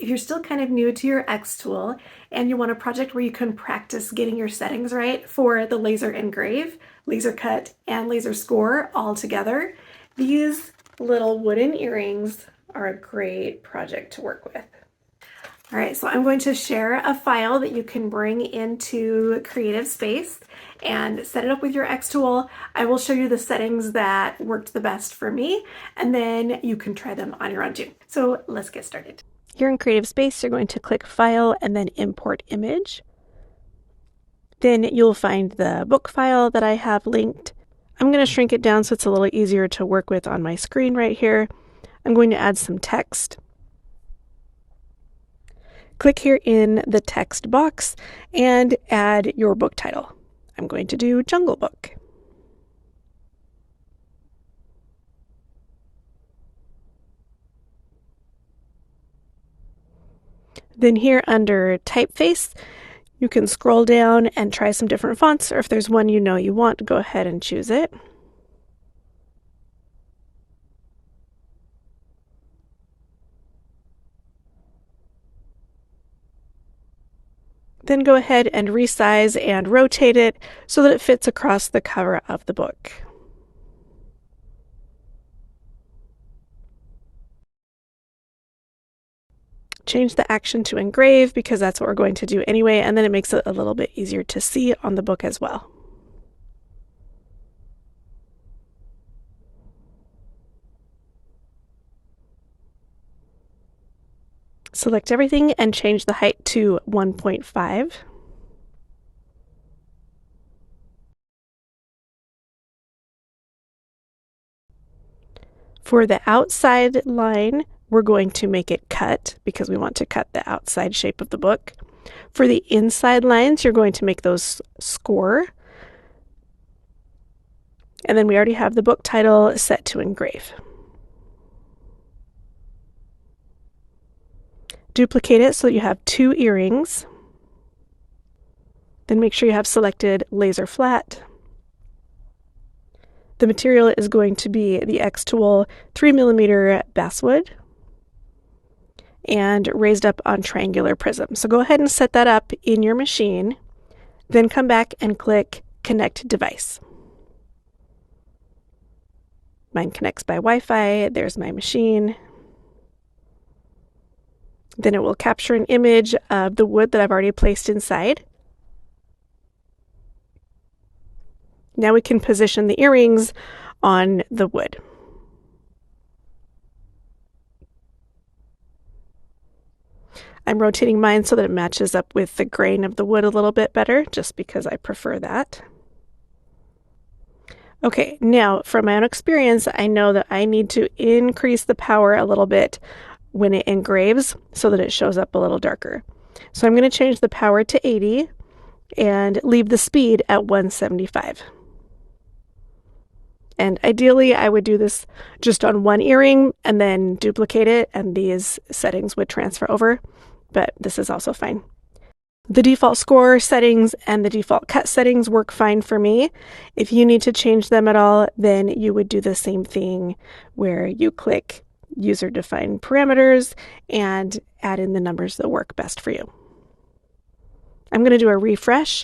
if you're still kind of new to your xTool and you want a project where you can practice getting your settings right for the laser engrave, laser cut, and laser score all together, these little wooden earrings are a great project to work with. All right, so I'm going to share a file that you can bring into Creative Space and set it up with your xTool. I will show you the settings that worked the best for me, and then you can try them on your own too. So let's get started. Here in Creative Space, you're going to click File and then Import Image. Then you'll find the book file that I have linked. I'm going to shrink it down so it's a little easier to work with on my screen right here. I'm going to add some text. Click here in the text box and add your book title. I'm going to do Jungle Book. Then here under Typeface, you can scroll down and try some different fonts, or if there's one you know you want, go ahead and choose it. Then go ahead and resize and rotate it so that it fits across the cover of the book. Change the action to engrave because that's what we're going to do anyway, and then it makes it a little bit easier to see on the book as well. Select everything and change the height to 1.5. For the outside line, we're going to make it cut because we want to cut the outside shape of the book. For the inside lines, you're going to make those score. And then we already have the book title set to engrave. Duplicate it so that you have 2 earrings. Then make sure you have selected laser flat. The material is going to be the xTool 3mm basswood and raised up on triangular prism. So go ahead and set that up in your machine. Then come back and click Connect Device. Mine connects by Wi-Fi. There's my machine. Then it will capture an image of the wood that I've already placed inside. Now we can position the earrings on the wood. I'm rotating mine so that it matches up with the grain of the wood a little bit better, just because I prefer that. Okay, now from my own experience, I know that I need to increase the power a little bit when it engraves so that it shows up a little darker. So I'm going to change the power to 80 and leave the speed at 175. And ideally, I would do this just on one earring and then duplicate it, and these settings would transfer over, but this is also fine. The default score settings and the default cut settings work fine for me. If you need to change them at all, then you would do the same thing where you click user-defined parameters and add in the numbers that work best for you. I'm going to do a refresh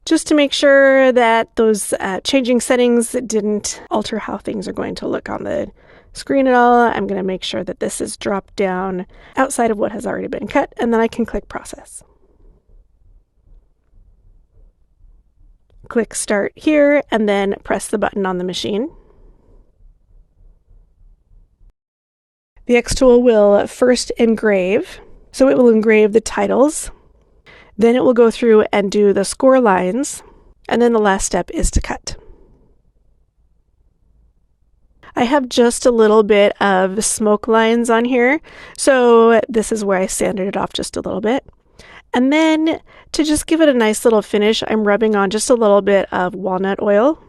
just to make sure that those changing settings didn't alter how things are going to look on the screen at all. I'm going to make sure that this is dropped down outside of what has already been cut, and then I can click Process. Click Start here, and then press the button on the machine. The xTool will first engrave, so it will engrave the titles. Then it will go through and do the score lines, and then the last step is to cut. I have just a little bit of smoke lines on here, so this is where I sanded it off just a little bit. And then to just give it a nice little finish, I'm rubbing on just a little bit of walnut oil.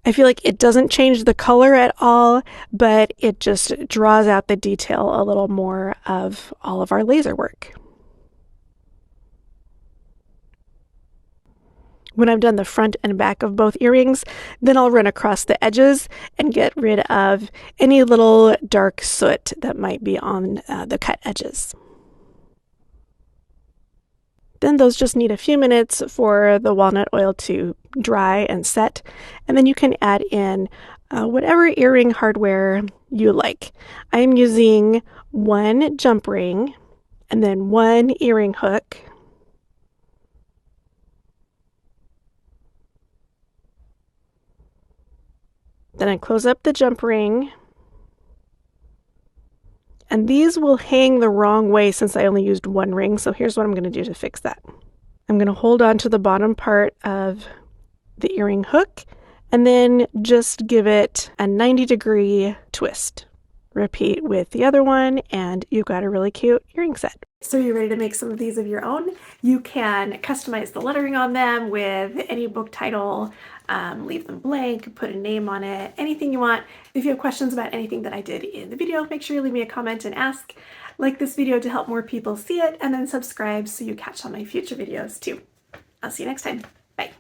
I feel like it doesn't change the color at all, but it just draws out the detail a little more of all of our laser work. When I've done the front and back of both earrings, then I'll run across the edges and get rid of any little dark soot that might be on the cut edges. Then those just need a few minutes for the walnut oil to dry and set, and then you can add in whatever earring hardware you like. I am using one jump ring and then one earring hook. Then I close up the jump ring. And these will hang the wrong way since I only used one ring, so here's what I'm going to do to fix that. I'm going to hold on to the bottom part of the earring hook and then just give it a 90-degree twist. Repeat with the other one, and you've got a really cute earring set. So you're ready to make some of these of your own? You can customize the lettering on them with any book title, leave them blank, put a name on it, anything you want. If you have questions about anything that I did in the video, make sure you leave me a comment and ask. Like this video to help more people see it, and then subscribe so you catch all my future videos too. I'll see you next time. Bye.